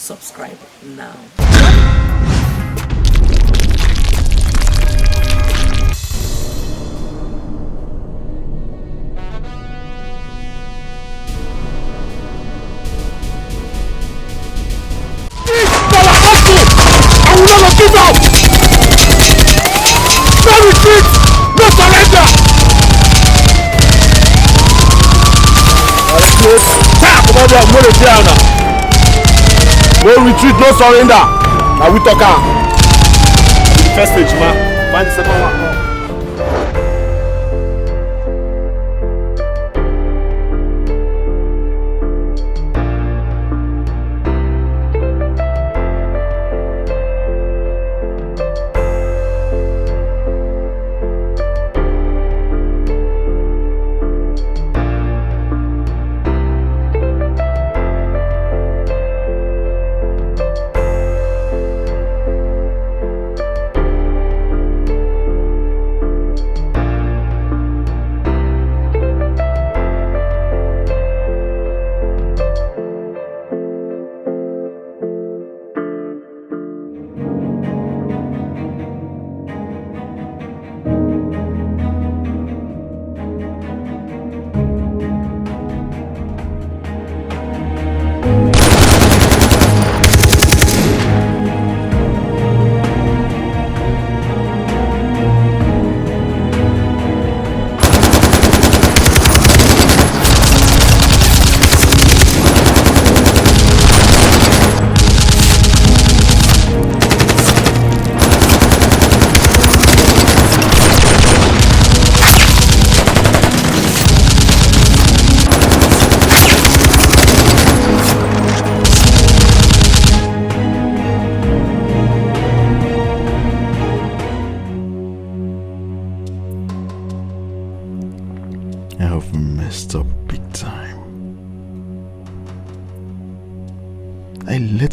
subscribe now. Give up! No retreat! No surrender! No retreat, no surrender! Now we talk out. First stage, man. Find the second one.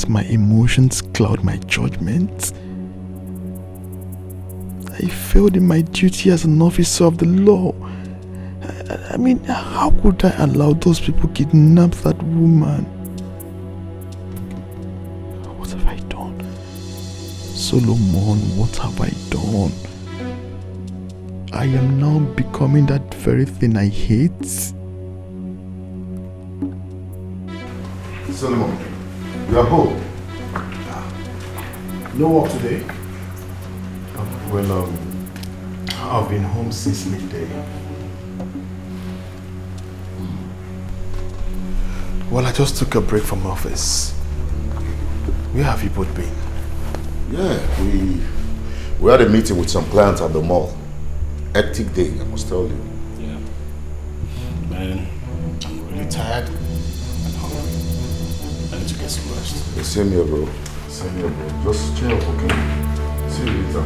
My emotions cloud my judgment. I failed in my duty as an officer of the law. I mean, how could I allow those people kidnap that woman? What have I done? Solomon, what have I done? I am now becoming that very thing I hate. Solomon, you are home. No work today? Well, I've been home since midday. Well, I just took a break from office. Where have you both been? Yeah, we had a meeting with some clients at the mall. Hectic day, I must tell you. Yeah. Man, I'm really tired and hungry. I need to get some rest. The same here, bro. Same here, bro. Just chill, okay? See you later.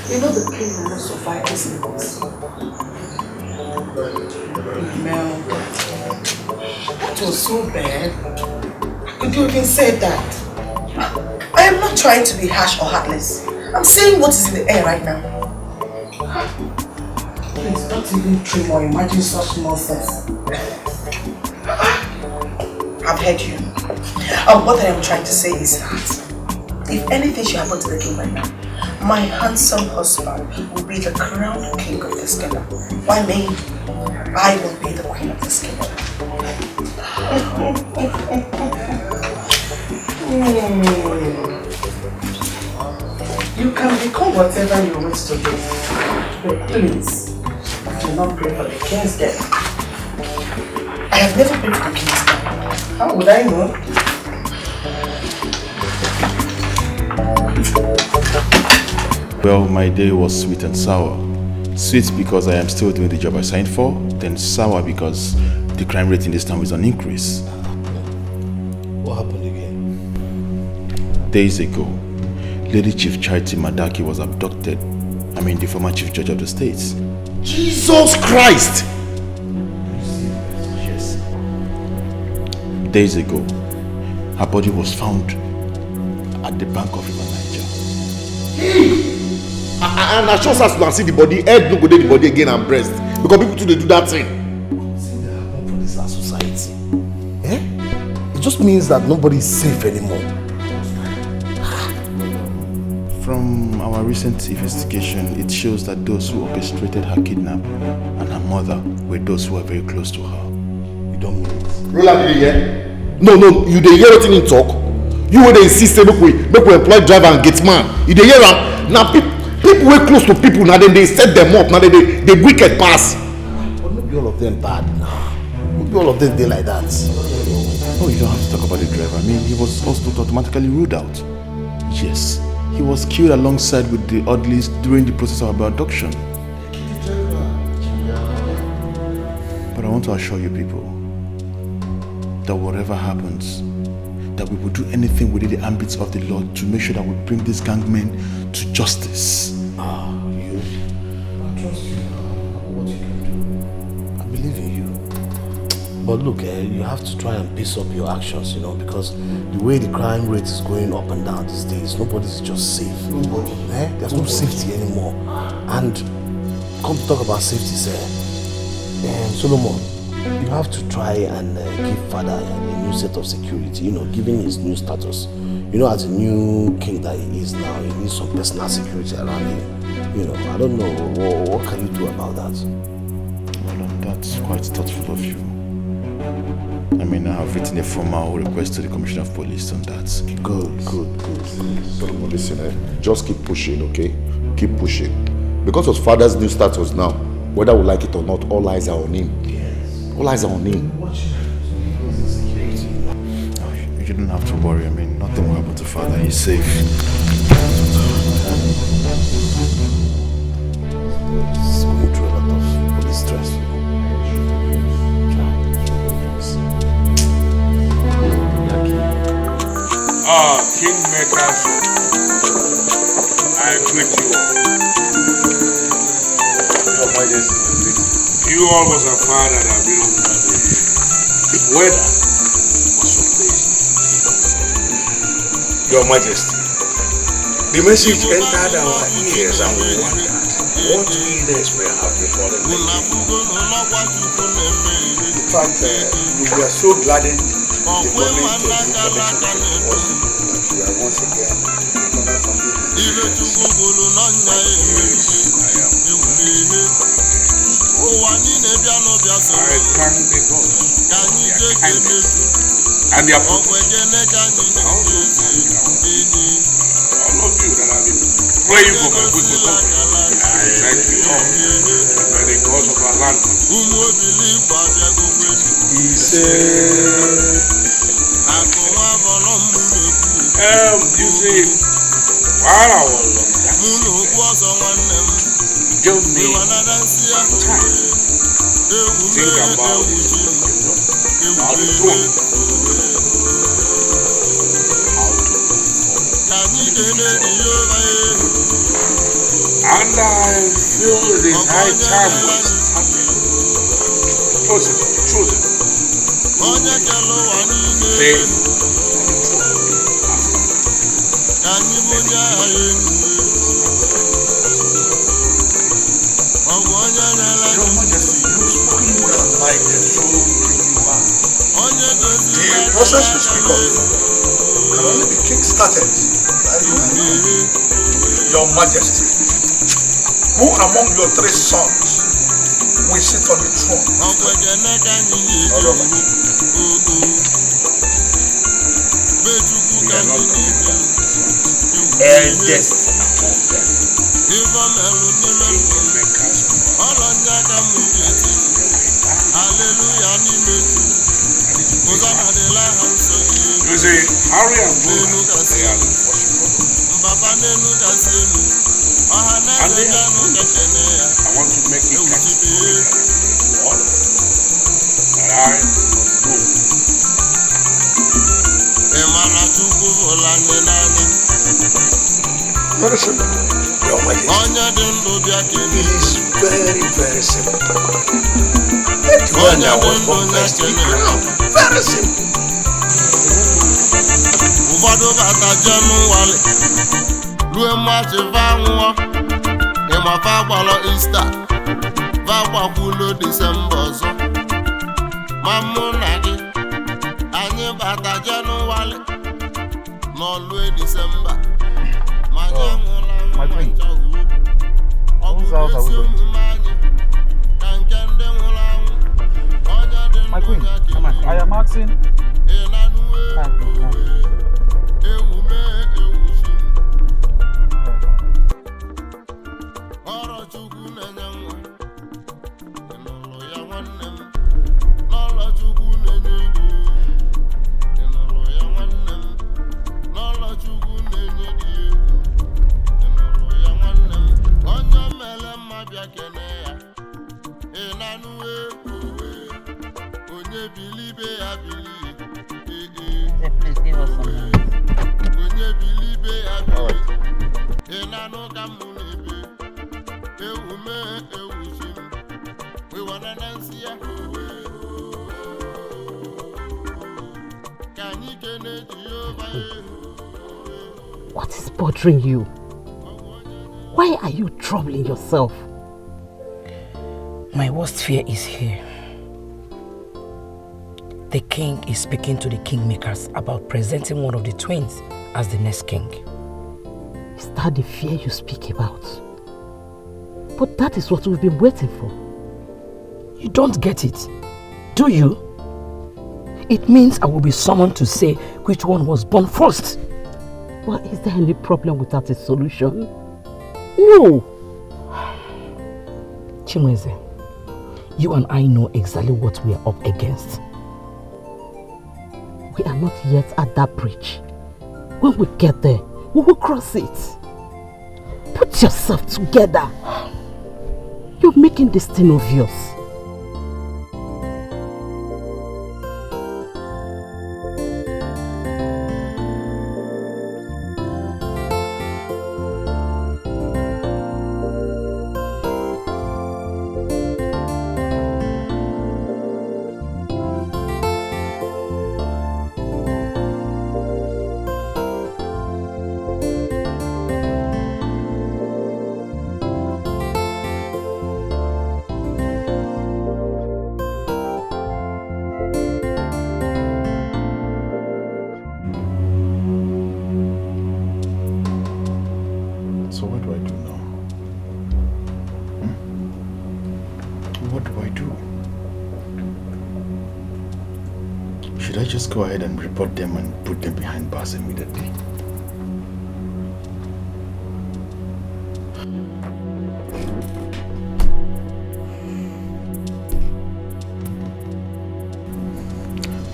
You know the pain will not survive this illness. Mel, that was so bad. How could you even say that? I am not trying to be harsh or heartless. I'm saying what is in the air right now. Please don't even dream or imagine such nonsense. I've heard you. What I am trying to say is that if anything should happen to the king right now, my handsome husband will be the crowned king of this kingdom. Why me? I will be the queen of this kingdom. You can become whatever you wish to be, but please, do not pray for the king's death. I have never been to the king's death. How would I know? Well, my day was sweet and sour. Sweet because I am still doing the job I signed for, then sour because the crime rate in this town is on increase. What happened again? Days ago, Lady Chief Charity Madaki was abducted. I mean, the former Chief Judge of the state. Jesus Christ! days ago, her body was found at the bank of River Niger. And I just as you see the body, head no go dey the body again and breast. Because people too they do that thing. See that happen for this our society. It just means that nobody is safe anymore. From our recent investigation, it shows that those who orchestrated her kidnap and her mother were those who were very close to her. You don't mean it. Roland, did you hear? No, you dey hear wetin him talk? You wey dey insist say make we employ driver and gate man. You dey hear am? Na people wey close to people, now then they set them up, now they wicked pass. But maybe all of them bad now. Maybe all of them dey like that. Oh, you don't have to talk about the driver. I mean, he was also automatically ruled out. Yes, he was killed alongside with the Oddlies during the process of abduction. But I want to assure you people that whatever happens, that we will do anything within the ambits of the law to make sure that we bring these gangmen to justice. You? I trust you what you can do. I believe in you. But look, you have to try and pace up your actions, because the way the crime rate is going up and down these days, nobody's just safe. Nobody. There's no safety anymore. And come to talk about safety, sir. Solomon, you have to try and give father a new set of security, given his new status. As a new king that he is now, he needs some personal security around him. I don't know, what can you do about that? Well, that's quite thoughtful of you. I mean, I have written a formal request to the Commissioner of Police on that. Good. Solomon, listen, just keep pushing, okay? Keep pushing. Because of father's new status now, whether we like it or not, all eyes are on him. Yes. All eyes are on him. You don't have to worry. I mean, nothing will happen to father. He's safe. He's going through a lot of police stress. Kingmakers, I greet you all. Your Majesty, you always are far that have been under the weather was so pleasant. Your Majesty, the message entered our ears and we wondered what illness may have befallen the king. In fact, we were so gladdened the moment the information came to us that we are once again recovered from this disease. I thank the gods for their kindness and their protection. All of you that have been praying for my good recovery, I thank you all. May the gods of our land continue. He said, you see, while I was on that journey, time think about this kingdom, how to throne, how to move forward. And I feel it is high time we started the process of choosing Your Majesty, you've spoken well like the true king you are. The process you speak of can only be kick-started by you and me. Your Majesty, who among your three sons will sit on the throne? We are not eldest among them. Kingmakers of our land. That is where we are. You see, Harry and Bruno, they are the first brothers. And they are good. I want to make it categorically clear to all of them that I condone very simple. Your Majesty, it is very, very simple. Anywhere that was from first to ground. Very simple. Uvado bata January. Lue mwache vanwa. Ema fagbalo Easter. Vagwa kulo December so. Mamunagi. Anye bata January. No lue December. My queen. Whose house are we going to? My queen, come on. I am asking. Please give us some money. What is bothering you? Why are you troubling yourself? My worst fear is here. The king is speaking to the kingmakers about presenting one of the twins as the next king. Is that the fear you speak about? But that is what we've been waiting for. You don't get it, do you? It means I will be summoned to say which one was born first. Well, is there any problem without a solution? No. Chinweze, you and I know exactly what we are up against. We are not yet at that bridge. When we get there, we will cross it. Put yourself together. You're making this thing obvious. Go ahead and report them and put them behind bars immediately.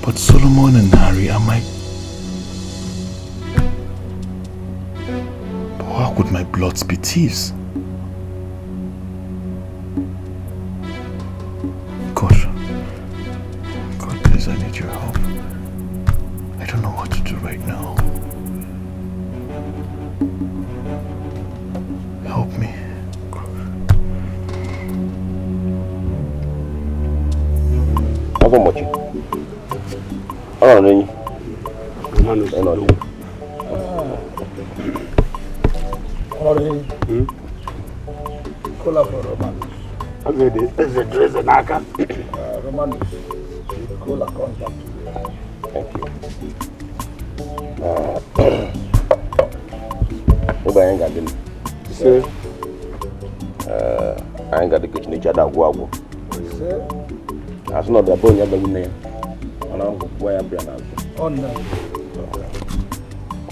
But Solomon and Harry are my... But how could my bloods be thieves? God please, I need your help. I don't know what to do right now. Help me. How much? I don't know. Cola for Romanus. There's a dress and I can. Romanus. Cola contact. Thank you. I ain't got them. Sir. I ain't got the kitchen each other. Sir. That's not the bone you're going there. And I'm going to be an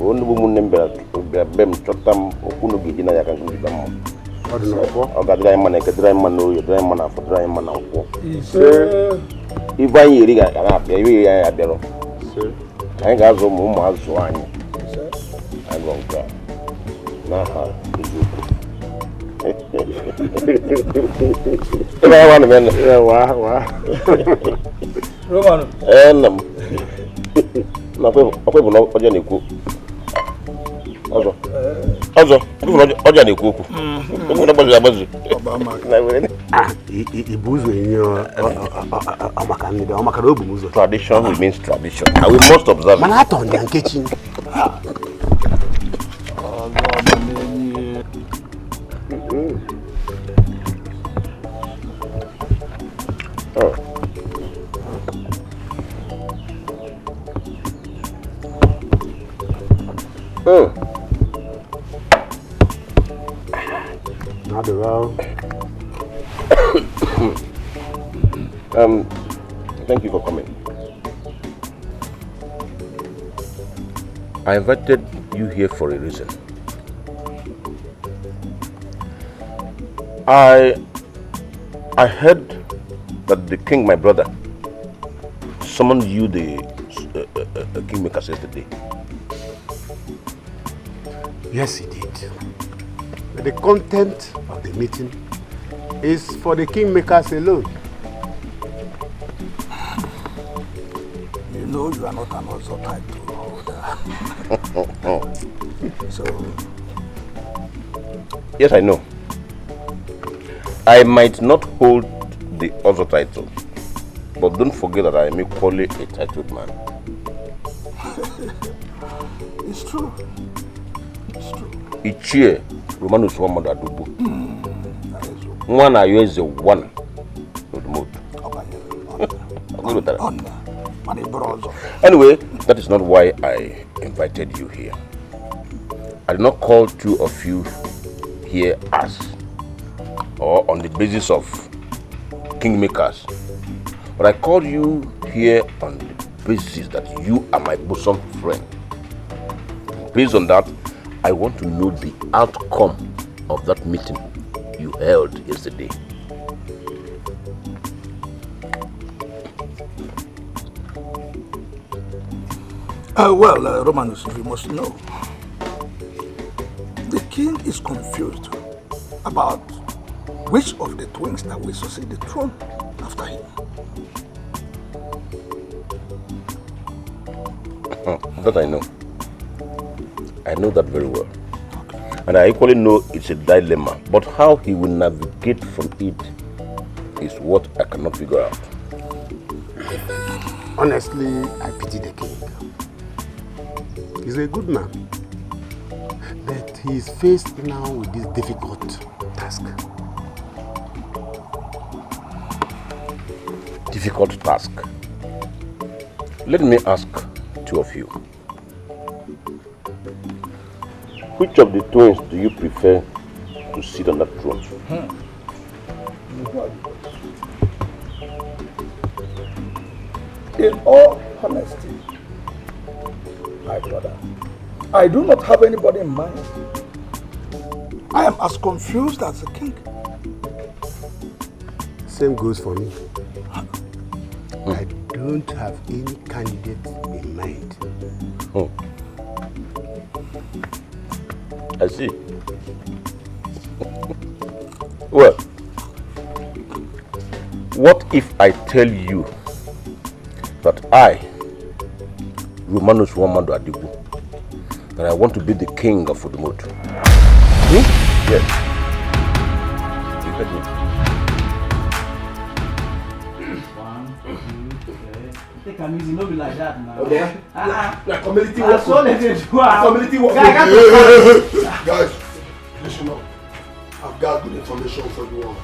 on the woman number, Bem Chotam, Okunugi, I can do them. I got dry man, I can dry man, no, you dry man for dry man. Sir. If I hear it, I don't. Sir. I got some more swine. I won't cry. Now, I want a minute. Roman. And I'm not going to Also, ọjà na-ekwu okwu. Tradition remains tradition, and we must observe it. Not well. Thank you for coming. I invited you here for a reason. I heard that the king, my brother, summoned you the kingmakers yesterday. Yes, he did. But the content of the meeting is for the kingmakers alone. You know you are not an Ozokwor holder. So... Yes, I know. I might not hold the other title, but don't forget that I am equally a titled man. It's true. It's true. Ichie Romanus Wamada Dubu. One I use the one with mood. Anyway, that is not why I invited you here. I did not call two of you here as or on the basis of kingmakers, but I called you here on the basis that you are my bosom friend. Based on that, I want to know the outcome of that meeting you held yesterday. Romanus, you must know. The king is confused about which of the twins that will succeed the throne after him. That I know. I know that very well. And I equally know it's a dilemma, but how he will navigate from it is what I cannot figure out. Honestly, I pity the king. He's a good man, but he is faced now with this difficult task. Difficult task. Let me ask two of you. Which of the twins do you prefer to sit on that throne? In all honesty, my brother, I do not have anybody in mind. I am as confused as the king. Same goes for me. I don't have any candidate in mind. I see. Well, what if I tell you that I, Romanus Wamadu Adibu, that I want to be the king of Holycup? Yes. You heard me. Take a easy, no be like that now. Okay. Like community work. Community work. Guys, listen up. I've got good information for you all.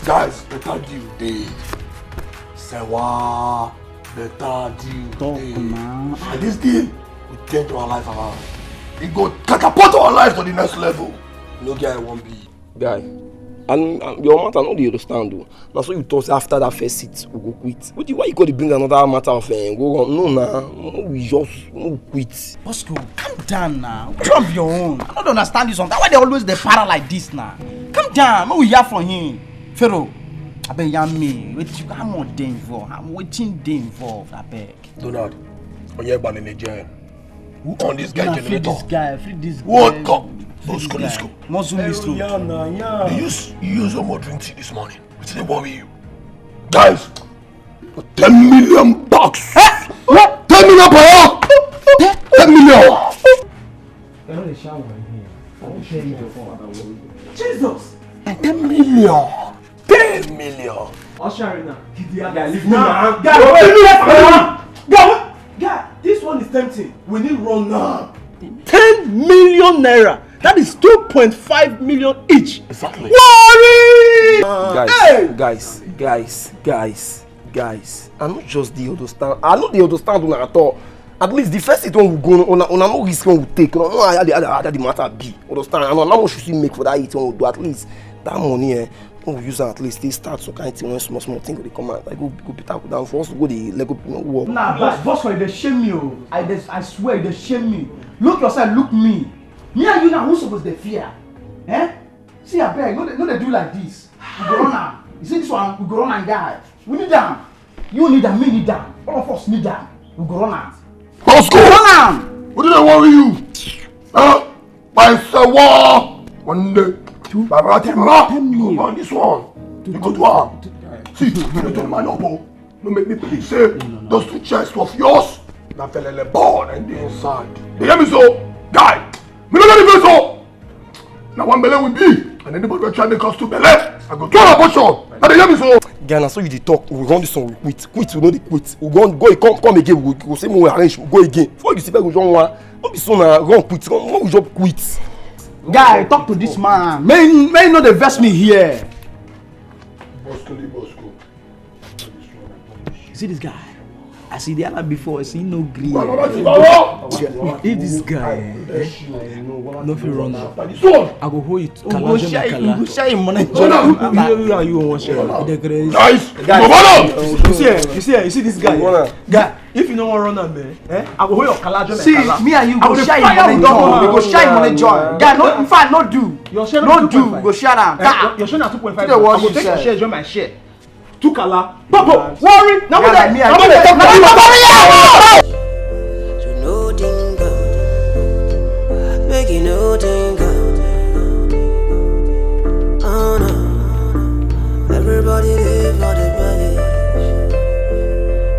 Guys, better deal day. Sewa, better deal day. And this deal will change our life around. It go catapult our life to the next level. No guy won't be. Guy, and your matter no dey understand though. Now so you thought after that first seat we go quit. Why you got to bring another matter of go on? No nah, we just quit. Bosco, calm down now. Drop your own. I don't understand this one. Why they always the para like this now? Calm down. What we hear from him? Pharaoh, I beg you me. Wait, you how much they involved? I'm waiting they involved. I beg. Donald, on your ban in Nigerian. Who on this guy generator? Free this guy. What cup? Bosco, let's go. You use one more drink tea this morning. What's the worry you? Guys, $10 million bucks. 10 million per hour. 10 million. Jesus! 10 million! 10 million! Guy, this one is tempting. We need run now. 10 million naira! That is 2.5 million each! Exactly. Worry! Guys. I not just the understand. I not the understand one at all. At least the first one will go on no risk one will take. No, how the matter be. Understand? And how much should we make for that one will do at least that money. We use at least they start some kind of thing, small thing they come out. Like go better down for us to go the Lego work. Nah, boss, they shame me. I swear they shame me. Look yourself, look me. Me and you now who supposed to fear? Eh? See I beg, no they do like this. We go run now. You see this one, we go run and guy. We need them. You need them, me need them. All of us need them. We go run out. Let's go! Run out! What did I worry you? By war one day. Baba, come on this one. You go to her. See, you don't mind up. No make me believe say those two chests of yours. Now fell born and the inside. You hear me so? Guy, me don't get the so. Now one belly will be, and anybody will try to cause two belly. I go to an abortion. Now they hear me so. Ghana, so you dey talk. We run this one. We quit. We know the quit. We go come again. We go say we arrange. We go again. Before you see we run one. Don't be so now. Run quit. Run we just quit. Guy, talk to this man. May not invest me here. Bosco. You see this guy? I see the other before. I see no green. If this guy no fit run now, I go hold it. You go share him money. You see this guy? Guy, if you no want run now, man, I go hold your kalajo. See, me and you go share him money join. We go share him money join. Guy, no, in fact, no do. No do. Go share am. Your share na 2.5. I go take your share, join my share. 2 kala. Papa, worry. Now me and you. So no dingo, make it no dingo. Oh no, everybody live for the village.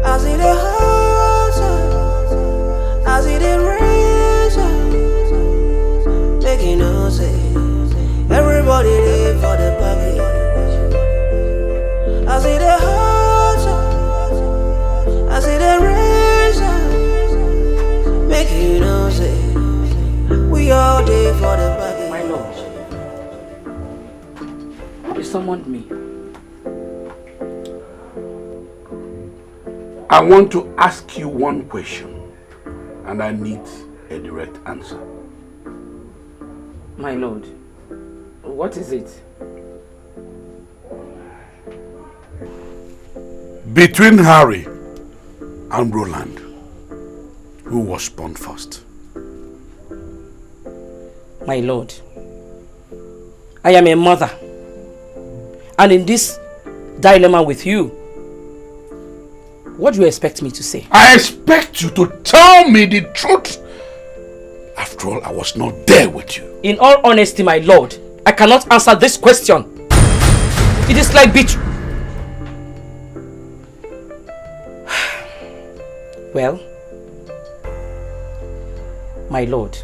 I see the hustle, I see the razor, make it no sense. Everybody live for the village. I see the hustle, I see the razor, make you know say we all day for the party. My lord, you summoned me. I want to ask you one question, and I need a direct answer. My lord, what is it? Between Harry and Roland, who was born first? My lord, I am a mother, and in this dilemma with you, what do you expect me to say? I expect you to tell me the truth. After all, I was not there with you. In all honesty, my lord, I cannot answer this question. It is like betrayal. Well, my lord,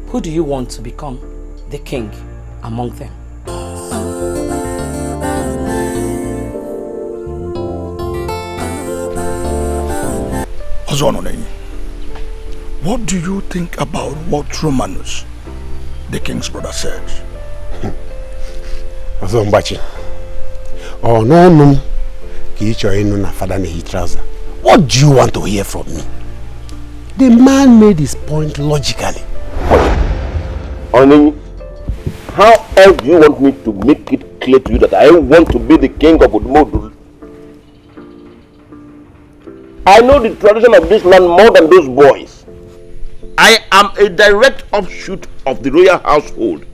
who do you want to become the king among them? Ozokwor, what do you think about what Romanus, the king's brother, said? Ozombachi. Oh no, father nehi trouser. What do you want to hear from me? The man made his point logically. Only, how else do you want me to make it clear to you that I want to be the king of Udmodu? I know the tradition of this land more than those boys. I am a direct offshoot of the royal household.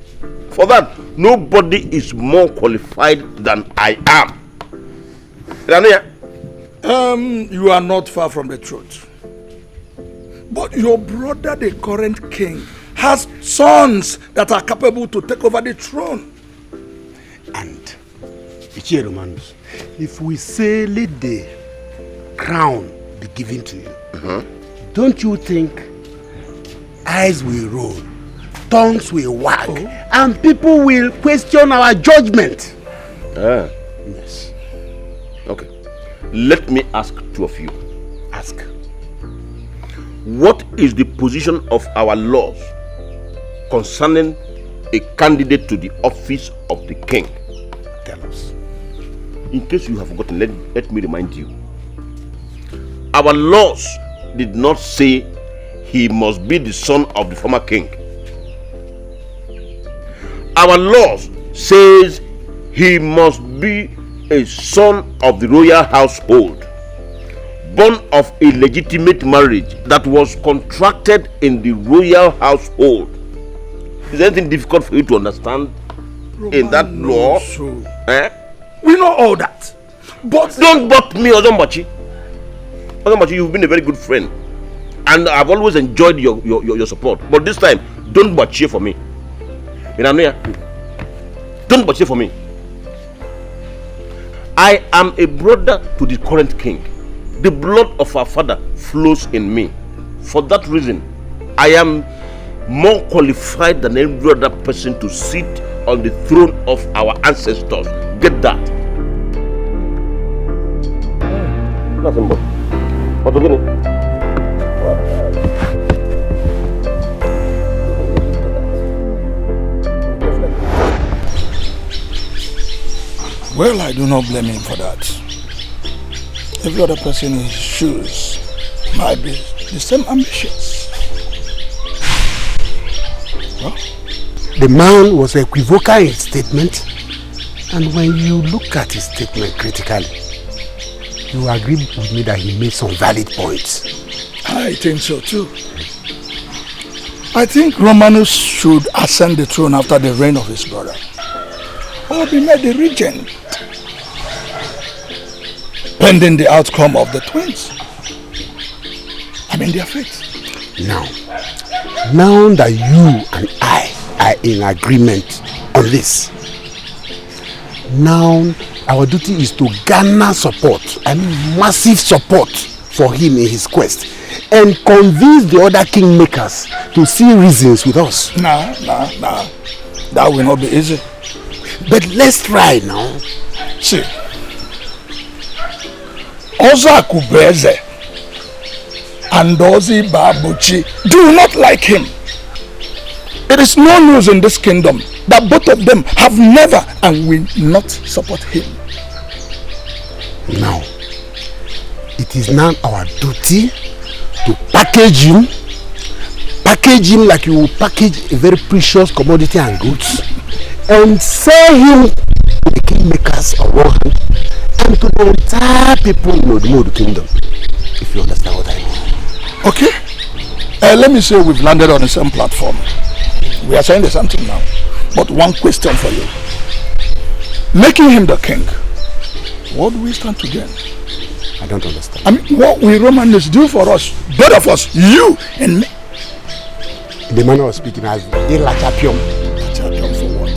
For that, nobody is more qualified than I am. You are not far from the truth. But your brother, the current king, has sons that are capable to take over the throne. And, Romanus, if we say let the crown be given to you, don't you think eyes will roll, tongues will wag, and people will question our judgment. Yes. Okay. Let me ask two of you. Ask. What is the position of our laws concerning a candidate to the office of the king? Tell us. In case you have forgotten, let me remind you. Our laws did not say he must be the son of the former king. Our laws says he must be a son of the royal household, born of a legitimate marriage that was contracted in the royal household. Is there anything difficult for you to understand in that law? We know all that. But don't but me, Ozombachi. Ozombachi, you've been a very good friend, and I've always enjoyed your support. But this time, don't but cheer for me. Don't but cheer for me. I am a brother to the current king. The blood of our father flows in me. For that reason, I am more qualified than every other person to sit on the throne of our ancestors. Get that? Nothing but. What's okay? Well, I do not blame him for that. Every other person in his shoes might be the same ambitious. Well, the man was equivocal in his statement, and when you look at his statement critically, you agree with me that he made some valid points. I think so too. I think Romanus should ascend the throne after the reign of his brother, or be made the regent, pending the outcome of the twins. I mean their fate. Now that you and I are in agreement on this, now our duty is to garner support, I mean massive support for him in his quest, and convince the other kingmakers to see reasons with us. Nah. That will not be easy. But let's try now. See, Ozokwor and Ozi Babuchi do not like him. It is no news in this kingdom that both of them have never and will not support him. Now, it is now our duty to package him like you will package a very precious commodity and goods, and sell him to the kingmakers of one hand and to the entire people in Nollywood kingdom, if you understand what I mean. Okay, let me say we've landed on the same platform. We are saying the same thing now. But one question for you. Making him the king, what do we stand to gain? I don't understand. I mean, what will Romanus do for us? Both of us, you and me. In the manner of speaking, as the Lachapion. Lachapion for what?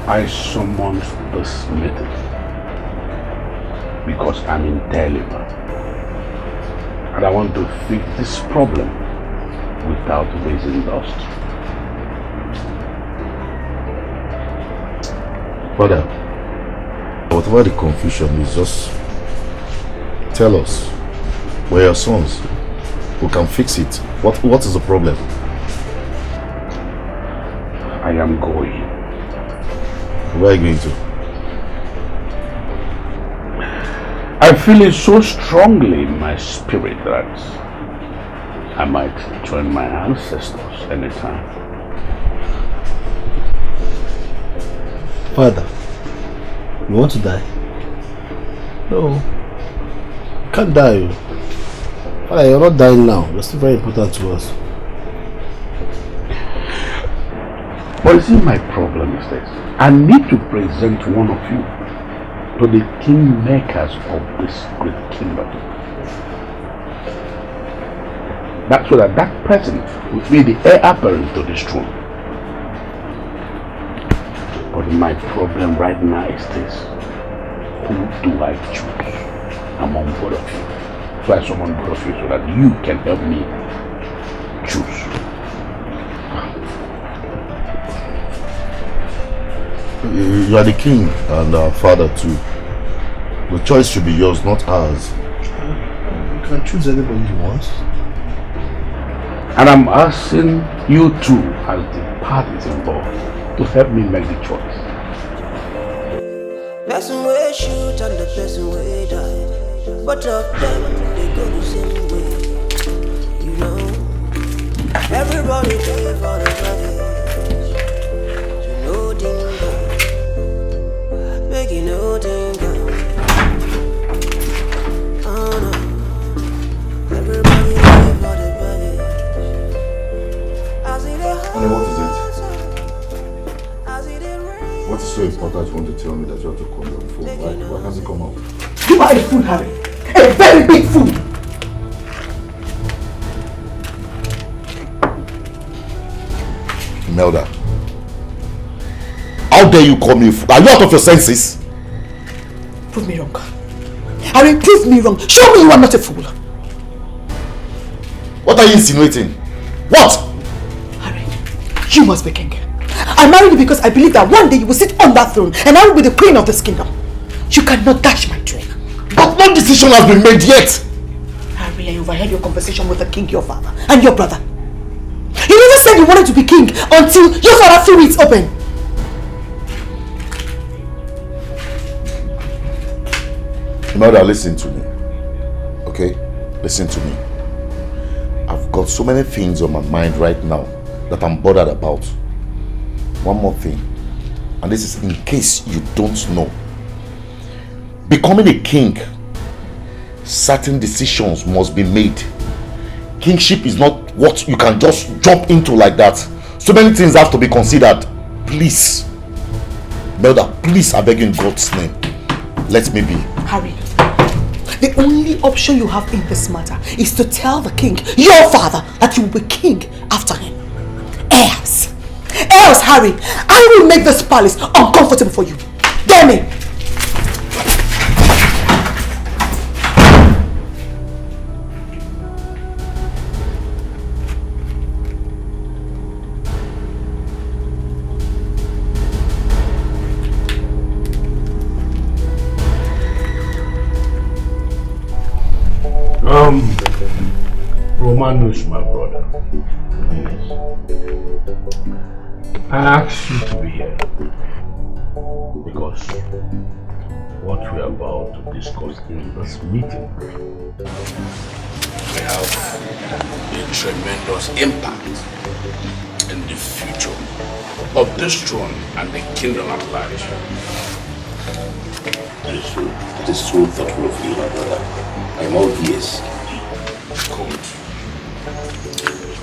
I summoned this meeting because I'm in dilemma and I want to fix this problem without raising dust. Father, whatever the confusion is, just tell us. We're your sons. We can fix it. What is the problem? I am going. Where are you going to? I feel it so strongly in my spirit that I might join my ancestors anytime. Father, you want to die? No. You can't die. Father, you're not dying now. You're still very important to us. But you see, my problem is this. I need to present one of you to the kingmakers of this great kingdom. That's so that that person will be the heir apparent to this throne. But my problem right now is this. Who do I choose among both of you? So I summon both of you so that you can help me choose. You are the king and our father too. The choice should be yours, not ours. You can choose anybody you want. And I'm asking you two, as the parties involved, to help me make the choice. Person way shoot and the person way die. But of them, they go the same way. You know, everybody pay for the package. You know, dingo. Make you know, dingo. Oh no. Everybody pay for the package. Honey, what is it? What is so important you want to tell me that you have to call me on the phone? Why can't you come out? You are a fool, Harry. A very big fool. Melda, how dare you call me a fool? Are you out of your senses? Prove me wrong. Harry, prove me wrong. Show me you are not a fool. What are you insinuating? What? Harry, you must be king. I married you because I believe that one day you will sit on that throne and I will be the queen of this kingdom. You cannot dash my dream. But no decision has been made yet. Harry, I overheard your conversation with the king, your father, and your brother. You never said you wanted to be king until your father threw it open. Mother, listen to me. Okay? Listen to me. I've got so many things on my mind right now that I'm bothered about. One more thing, and this is in case you don't know. Becoming a king, certain decisions must be made. Kingship is not what you can just jump into like that. So many things have to be considered. Please, Melda, please, I beg in God's name, let me be. Harry, the only option you have in this matter is to tell the king, your father, that you will be king after him. Else, Harry, I will make this palace uncomfortable for you. Dare me. Romanus, my brother, please. I asked you to be here because what we are about to discuss in this meeting will have a tremendous impact in the future of this throne and the kingdom at large. It is so thoughtful of you, my brother. I am all ears. Good.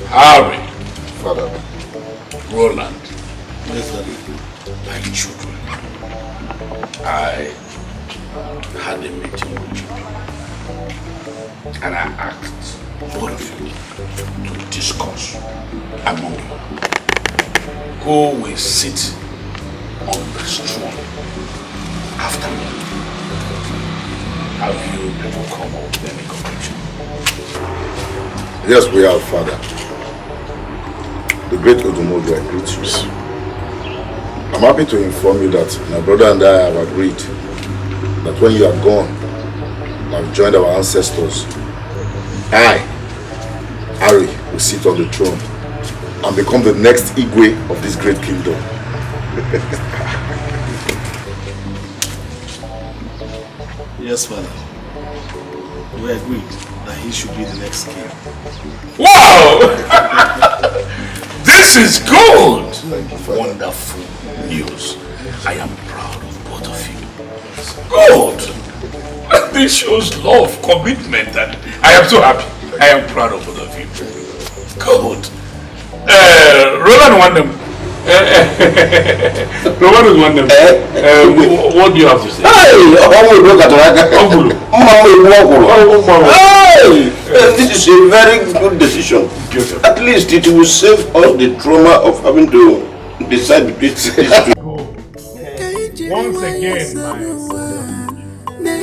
Harry, Father, Roland, yes, Daddy. my children, I had a meeting with you and I asked both of you to discuss among you who will sit on the throne after me. Have you people come up with any conclusion? Yes, we have, Father. The great Odumodu agreed to us. I'm happy to inform you that my brother and I have agreed that when you are gone, I've joined our ancestors. I, Harry, will sit on the throne and become the next Igwe of this great kingdom. Yes, Father. We agreed that he should be the next king. Wow! This is good! Wonderful news. I am proud of both of you. Good! This shows love, commitment, and I am so happy. I am proud of both of you. Good. Roland won them. Roland won them. What do you have to say? Hey! This is a very good decision. At least it will save us the trauma of having to decide between these two. Once again, my